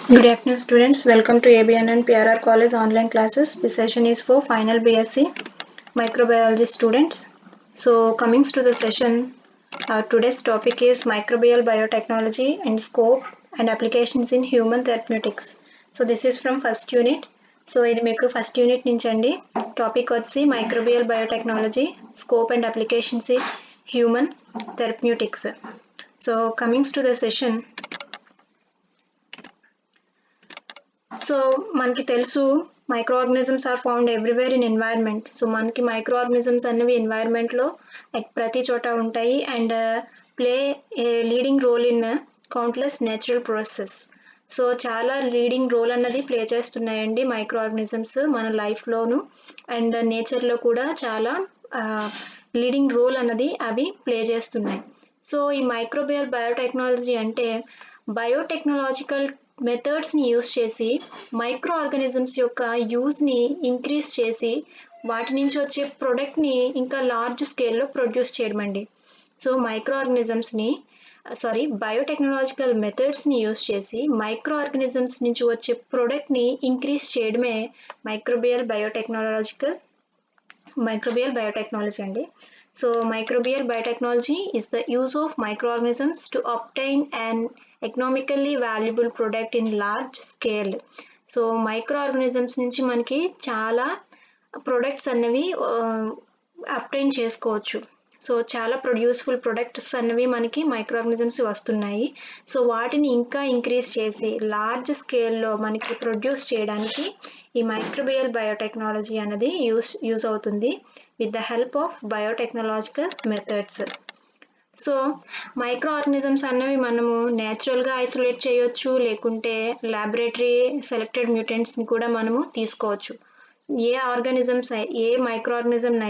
Good afternoon, students. Welcome to ABN and PRR College online classes. This session is for final BSc microbiology students. So, coming to the session, today's topic is microbial biotechnology and scope and applications in human therapeutics. So, this is from first unit. So, ఇది మీకు first unit నుంచి అండి. Topic వచ్చి microbial biotechnology scope and applications in human therapeutics. So, comings to the session. So మనకి తెలుసు microorganisms are found everywhere in environment. So మనకి microorganisms అనేవి ఎన్వైర్న్మెంట్లో ప్రతి చోట ఉంటాయి and play a leading role in countless natural process. So చాలా leading role అన్నది ప్లే చేస్తున్నాయండి మైక్రో ఆర్గానిజమ్స్ మన లైఫ్లోను అండ్ నేచర్లో కూడా చాలా లీడింగ్ రోల్ అన్నది అవి ప్లే చేస్తున్నాయి. సో ఈ మైక్రోబియల్ బయోటెక్నాలజీ అంటే బయోటెక్నాలజికల్ మెథడ్స్ని యూస్ చేసి మైక్రో ఆర్గానిజమ్స్ యొక్క యూజ్ని ఇంక్రీజ్ చేసి వాటి నుంచి వచ్చే ప్రొడక్ట్ని ఇంకా లార్జ్ స్కేల్లో ప్రొడ్యూస్ చేయడం అండి. సో మైక్రో ఆర్గానిజమ్స్ని బయోటెక్నాలజికల్ మెథడ్స్ని యూస్ చేసి మైక్రో ఆర్గానిజమ్స్ నుంచి వచ్చే ప్రొడక్ట్ని ఇంక్రీజ్ చేయడమే మైక్రోబియల్ బయోటెక్నాలజీ అండి. So microbial biotechnology is the use of microorganisms to obtain an economically valuable product in large scale. So micro organisms నుంచి మనకి చాలా ప్రొడక్ట్స్ అన్నవి అప్టైన్ చేసుకోవచ్చు. సో చాలా ప్రొడ్యూస్ఫుల్ ప్రొడక్ట్స్ అన్నవి మనకి మైక్రో ఆర్గానిజమ్స్ వస్తున్నాయి. సో వాటిని ఇంకా ఇంక్రీజ్ చేసి లార్జ్ స్కేల్లో మనకి ప్రొడ్యూస్ చేయడానికి ఈ మైక్రోబియల్ బయోటెక్నాలజీ అనేది యూజ్ అవుతుంది with the help of biotechnological methods. So micro organisms అన్నవి మనము న్యాచురల్గా ఐసోలేట్ చేయొచ్చు, లేకుంటే ల్యాబొరేటరీ సెలెక్టెడ్ మ్యూటెంట్స్ని కూడా మనము తీసుకోవచ్చు. ఏ మైక్రో ఆర్గానిజంని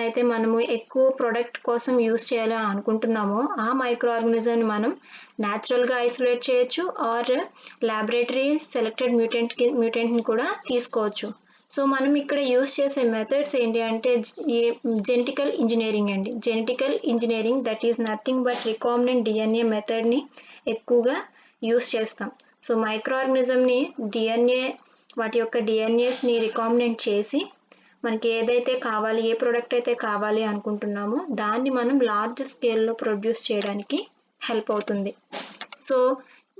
అయితే మనము ఎక్కువ ప్రొడక్ట్ కోసం యూజ్ చేయాలని అనుకుంటున్నామో ఆ మైక్రో ఆర్గానిజంని మనం న్యాచురల్గా ఐసోలేట్ చేయొచ్చు ఆర్ ల్యాబొరేటరీ సెలెక్టెడ్ మ్యూటెంట్ని కూడా తీసుకోవచ్చు. సో మనం ఇక్కడ యూజ్ చేసే మెథడ్స్ ఏంటి అంటే జెనెటికల్ ఇంజనీరింగ్ అండి. Genetical engineering that is nothing but recombinant DNA మెథడ్ని ఎక్కువగా యూజ్ చేస్తాం. సో మైక్రో ఆర్గానిజంని వాటి యొక్క డిఎన్ఏస్ని రికాంబినెంట్ చేసి మనకి ఏదైతే కావాలి, ఏ ప్రోడక్ట్ అయితే కావాలి అనుకుంటున్నామో దాన్ని మనం లార్జ్ స్కేల్లో ప్రొడ్యూస్ చేయడానికి హెల్ప్ అవుతుంది. సో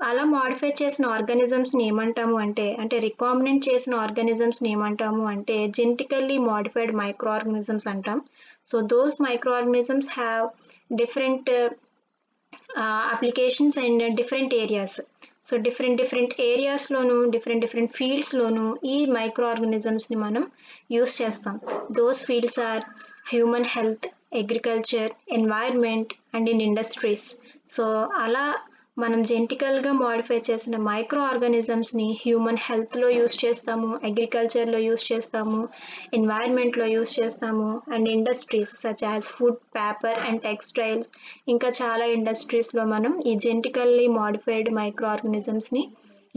అలా మాడిఫై చేసిన ఆర్గానిజమ్స్ని ఏమంటాము అంటే రికాంబినెంట్ చేసిన ఆర్గానిజమ్స్ని ఏమంటాము అంటే జెనెటికల్లీ మాడిఫైడ్ మైక్రో ఆర్గానిజమ్స్ అంటాం. So those micro organisms have different applications and different areas. So different ఏరియాస్లోను డిఫరెంట్ ఫీల్డ్స్లోను ఈ మైక్రో ఆర్గానిజమ్స్ని మనం యూస్ చేస్తాం. Those fields are human health, agriculture, environment and in industries. So అలా మనం జెనెటికల్గా మాడిఫై చేసిన మైక్రో ఆర్గానిజమ్స్ని హ్యూమన్ హెల్త్లో యూస్ చేస్తాము, అగ్రికల్చర్లో యూస్ చేస్తాము, ఎన్వైర్న్మెంట్లో యూస్ చేస్తాము and industries such as food, paper and textiles ఇంకా చాలా ఇండస్ట్రీస్లో మనం ఈ జెనెటికల్లీ మాడిఫైడ్ మైక్రో ఆర్గానిజమ్స్ని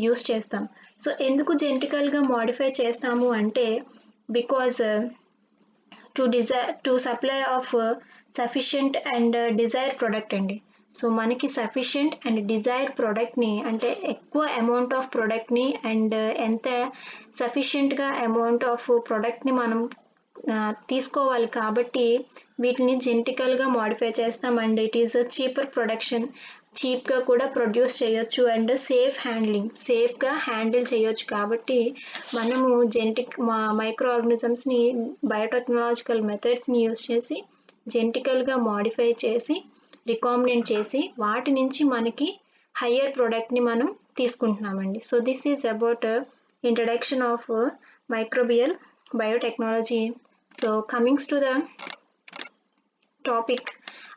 యూస్ చేస్తాం. సో ఎందుకు జెనెటికల్గా మాడిఫై చేస్తాము అంటే because to supply of sufficient and Dzire product అండి. సో మనకి సఫిషియంట్ అండ్ డిజైర్ ప్రోడక్ట్ని అంటే ఎక్కువ అమౌంట్ ఆఫ్ ప్రోడక్ట్ని అండ్ ఎంత సఫిషియంట్గా అమౌంట్ ఆఫ్ ప్రోడక్ట్ని మనం తీసుకోవాలి కాబట్టి వీటిని జెనెటికల్గా మాడిఫై చేస్తాం and it is cheaper production. చీప్గా కూడా ప్రొడ్యూస్ చేయొచ్చు అండ్ సేఫ్గా హ్యాండిల్ చేయొచ్చు కాబట్టి మనము మైక్రో ఆర్గానిజమ్స్ని బయోటెక్నాలజికల్ మెథడ్స్ని యూస్ చేసి జెనెటికల్గా మాడిఫై చేసి రికాంబినెంట్ చేసి వాటి నుంచి మనకి హయ్యర్ ప్రోడక్ట్ని మనం తీసుకుంటున్నామండి. So this is about introduction of microbial biotechnology. So comings to the topic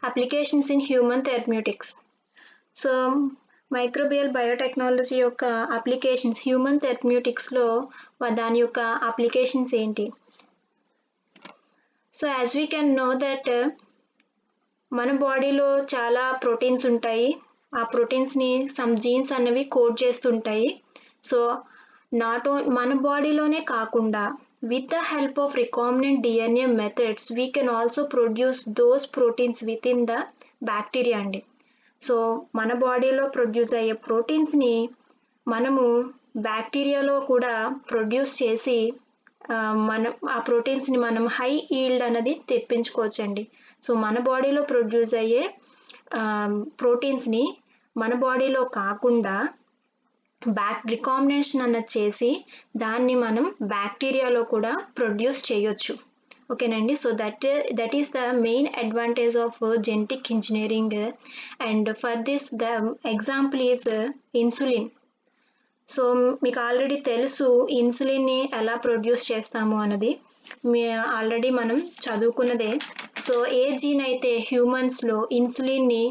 applications in human therapeutics. So microbial biotechnology యొక్క అప్లికేషన్స్ హ్యూమన్ థెరప్యూటిక్స్లో దాని యొక్క అప్లికేషన్స్ ఏంటి? So as we can know that మన బాడీలో చాలా ప్రోటీన్స్ ఉంటాయి. ఆ ప్రోటీన్స్ని సమ్ జీన్స్ అనేవి కోడ్ చేస్తుంటాయి. సో మన బాడీలోనే కాకుండా with the help of recombinant DNA methods we can also produce those proteins within the bacteria అండి. సో మన బాడీలో ప్రొడ్యూస్ అయ్యే ప్రోటీన్స్ని మనము బ్యాక్టీరియాలో కూడా ప్రొడ్యూస్ చేసి మనం ఆ ప్రోటీన్స్ని మనం హై ఈల్డ్ అనేది తెప్పించుకోవచ్చండి. సో మన బాడీలో ప్రొడ్యూస్ అయ్యే ప్రోటీన్స్ని మన బాడీలో కాకుండా రికాంబినేషన్ అన్నది చేసి దాన్ని మనం బ్యాక్టీరియాలో కూడా ప్రొడ్యూస్ చేయొచ్చు. ఓకేనండి. So that is the main advantage of genetic engineering. And for this the example is insulin. So మీకు ఆల్రెడీ తెలుసు ఇన్సులిన్ని ఎలా ప్రొడ్యూస్ చేస్తాము అన్నది ఆల్రెడీ మనం చదువుకున్నదే. సో ఏ జీన్ అయితే హ్యూమన్స్లో ఇన్సులిన్ని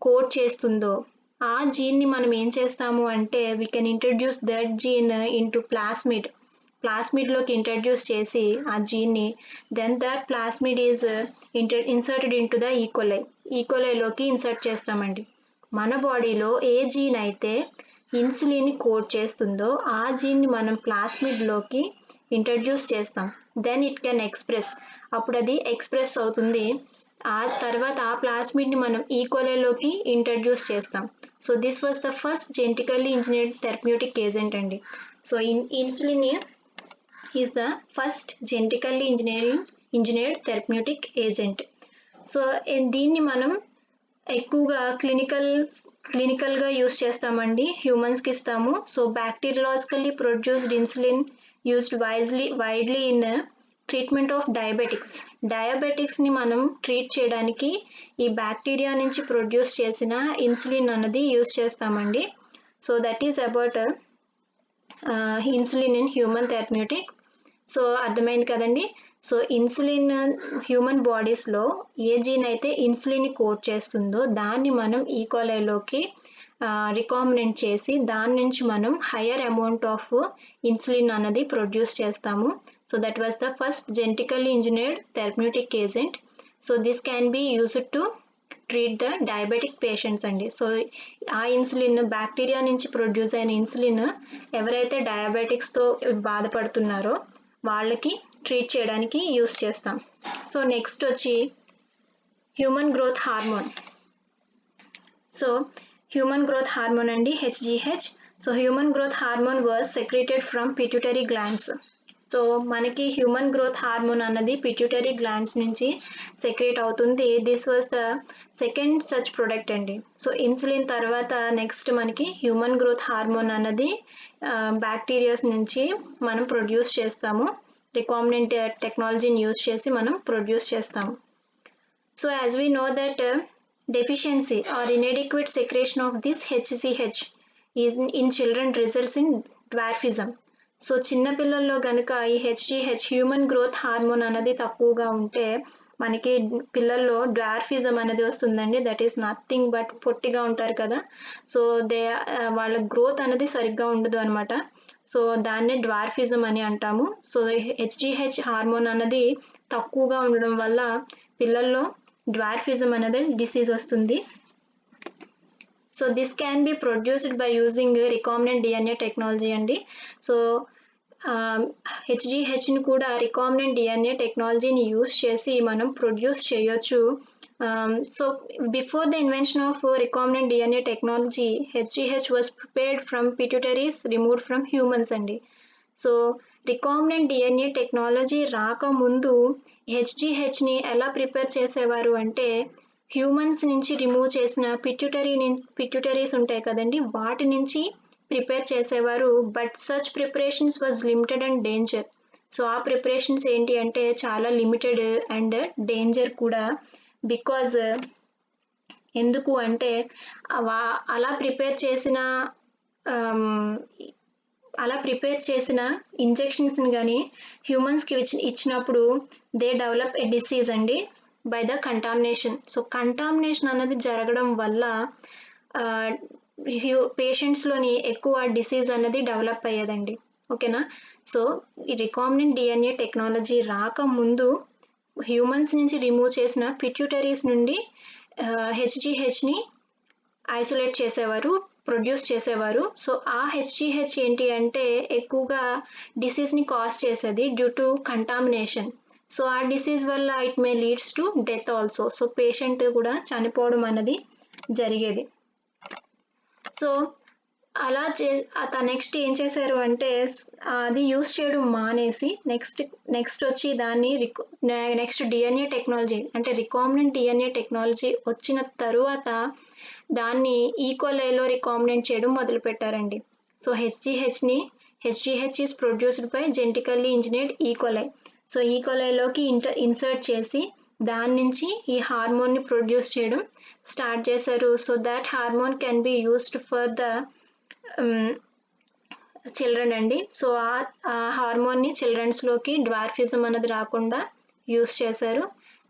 కోడ్ చేస్తుందో ఆ జీన్ని మనం ఏం చేస్తాము అంటే we can introduce that gene into ప్లాస్మిడ్లోకి ఇంట్రడ్యూస్ చేసి ఆ జీన్ని then that plasmid is inserted into the ఈకోలైలోకి ఇన్సర్ట్ చేస్తామండి. మన బాడీలో ఏ జీన్ అయితే ఇన్సులిన్ కోడ్ చేస్తుందో ఆ జీన్ని మనం ప్లాస్మిడ్లోకి ఇంట్రడ్యూస్ చేస్తాం. దెన్ ఇట్ కెన్ ఎక్స్ప్రెస్, అప్పుడు అది ఎక్స్ప్రెస్ అవుతుంది. ఆ తర్వాత ఆ ప్లాస్మిడ్ని మనం ఈకోలైలోకి ఇంట్రడ్యూస్ చేస్తాం. So this was the first genetically engineered therapeutic agent అండి. So insulin is the first genetically engineered therapeutic agent. So దీన్ని మనం ఎక్కువగా క్లినికల్గా యూస్ చేస్తామండి, హ్యూమన్స్కి ఇస్తాము. So bacteriologically produced insulin used widely in treatment of డయాబెటిక్స్ని మనం ట్రీట్ చేయడానికి ఈ బ్యాక్టీరియా నుంచి ప్రొడ్యూస్ చేసిన ఇన్సులిన్ అన్నది యూస్ చేస్తామండి. So that is about insulin in human therapeutics. So అర్థమైంది కదండి. సో ఇన్సులిన్ హ్యూమన్ బాడీస్లో ఏ జీన్ అయితే ఇన్సులిన్ కోడ్ చేస్తుందో దాన్ని మనం ఈకోలైలోకి రికాంబినెంట్ చేసి దాని నుంచి మనం హయ్యర్ అమౌంట్ ఆఫ్ ఇన్సులిన్ అన్నది ప్రొడ్యూస్ చేస్తాము. So that was the first genetically engineered therapeutic agent. So this can be used to treat the diabetic patients అండి. సో ఆ ఇన్సులిన్ బ్యాక్టీరియా నుంచి ప్రొడ్యూస్ అయిన ఇన్సులిన్ ఎవరైతే డయాబెటిక్స్తో బాధపడుతున్నారో వాళ్ళకి ట్రీట్ చేయడానికి యూస్ చేస్తాం. సో నెక్స్ట్ వచ్చి human growth hormone. So human growth hormone అండి, HGH. So human growth hormone was secreted from pituitary glands. So మనకి హ్యూమన్ గ్రోత్ హార్మోన్ అన్నది పిట్యూటరీ గ్లాండ్స్ నుంచి సెక్రేట్ అవుతుంది. This was the second such product అండి. So insulin తర్వాత next మనకి human growth hormone అన్నది bacterias నుంచి మనం ప్రొడ్యూస్ చేస్తాము. రికాంబినెంట్ టెక్నాలజీని యూజ్ చేసి మనం ప్రొడ్యూస్ చేస్తాము. So as we know that deficiency or inadequate secretion of this HCH in children results in dwarfism. So చిన్నపిల్లల్లో కనుక ఈ హెచ్జిహెచ్ హ్యూమన్ గ్రోత్ హార్మోన్ అనేది తక్కువగా ఉంటే మనకి పిల్లల్లో డ్వార్ఫిజం అనేది వస్తుందండి. దట్ ఈస్ నథింగ్ బట్ పొట్టిగా ఉంటారు కదా. సో వాళ్ళ గ్రోత్ అనేది సరిగ్గా ఉండదు అనమాట. సో దాన్నే డ్వార్ఫిజం అని అంటాము. సో హెచ్జిహెచ్ హార్మోన్ అనేది తక్కువగా ఉండడం వల్ల పిల్లల్లో డ్వార్ఫిజం అనేది డిసీజ్ వస్తుంది. So this can be produced by using recombinant DNA technology అండి. సో హెచ్జిహెచ్ని కూడా రికాంబినెంట్ డిఎన్ఏ టెక్నాలజీని యూస్ చేసి మనం ప్రొడ్యూస్ చేయొచ్చు. So before the invention of recombinant DNA technology HGH was prepared from pituitaries removed from humans అండి. So recombinant DNA technology రాకముందు హెచ్జిహెచ్ని ఎలా ప్రిపేర్ చేసేవారు అంటే హ్యూమన్స్ నుంచి రిమూవ్ చేసిన పిట్యూటరీస్ ఉంటాయి కదండి, వాటి నుంచి ప్రిపేర్ చేసేవారు. But such preparations was limited and danger. So ఆ ప్రిపరేషన్స్ ఏంటి అంటే చాలా లిమిటెడ్ అండ్ డేంజర్ కూడా. బికాజ్ ఎందుకు అంటే అలా ప్రిపేర్ చేసిన ఇంజెక్షన్స్ని కానీ హ్యూమన్స్కి ఇచ్చినప్పుడు దే డెవలప్ ఎ డిసీజ్ అండి by the contamination. So contamination అన్నది జరగడం వల్ల పేషెంట్స్లోని ఎక్కువ డిసీజ్ అన్నది డెవలప్ అయ్యేదండి. ఓకేనా. సో ఈ రికాంబినెంట్ డిఎన్ఏ టెక్నాలజీ రాకముందు హ్యూమన్స్ నుంచి రిమూవ్ చేసిన పిట్యూటరీస్ నుండి హెచ్జిహెచ్ని ఐసోలేట్ చేసేవారు, ప్రొడ్యూస్ చేసేవారు. సో ఆ హెచ్జిహెచ్ ఏంటి అంటే ఎక్కువగా డిసీజ్ని కాజ్ చేసేది డ్యూ టు కంటామినేషన్. సో ఆ డిసీజ్ వల్ల it may leads to death also. So patient కూడా చనిపోవడం అన్నది జరిగేది. సో అలా నెక్స్ట్ ఏం చేశారు అంటే అది యూస్ చేయడం మానేసి నెక్స్ట్ వచ్చి దాన్ని నెక్స్ట్ డిఎన్ఏ టెక్నాలజీ అంటే రికాంబినెంట్ డిఎన్ఏ టెక్నాలజీ వచ్చిన తరువాత దాన్ని ఈకోలైలో రికాంబినెంట్ చేయడం మొదలుపెట్టారండి. So HGH is produced by genetically engineered E coli. So ఈకోలైలోకి ఇన్సర్ట్ చేసి దాని నుంచి ఈ హార్మోన్ని ప్రొడ్యూస్ చేయడం స్టార్ట్ చేశారు. So that hormone can be used for the children అండి. సో ఆ హార్మోన్ని చిల్డ్రన్స్లోకి డ్వార్ఫిజం అనేది రాకుండా యూస్ చేశారు.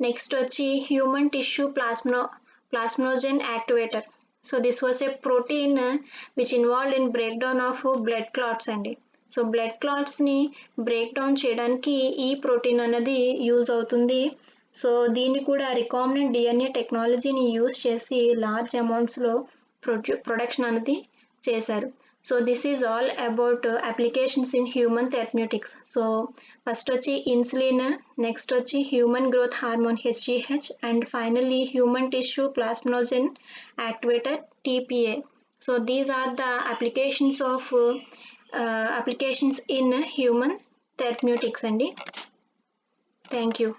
నెక్స్ట్ వచ్చి human tissue plasmogen activator. So this was a protein which involved in break down of blood clots అండి. సో బ్లడ్ క్లాట్స్ని బ్రేక్ డౌన్ చేయడానికి ఈ ప్రోటీన్ అనేది యూజ్ అవుతుంది. సో దీన్ని కూడా రికాంబినెంట్ డిఎన్ఏ టెక్నాలజీని యూజ్ చేసి లార్జ్ అమౌంట్స్లో ప్రొడక్షన్ అనేది చేశారు. So this is all about applications in human therapeutics. So first వచ్చి ఇన్సులిన్, నెక్స్ట్ వచ్చి human growth hormone HGH, and finally human tissue plasmogen activator TPA. So these are the applications in human therapeutics అండి. Thank you.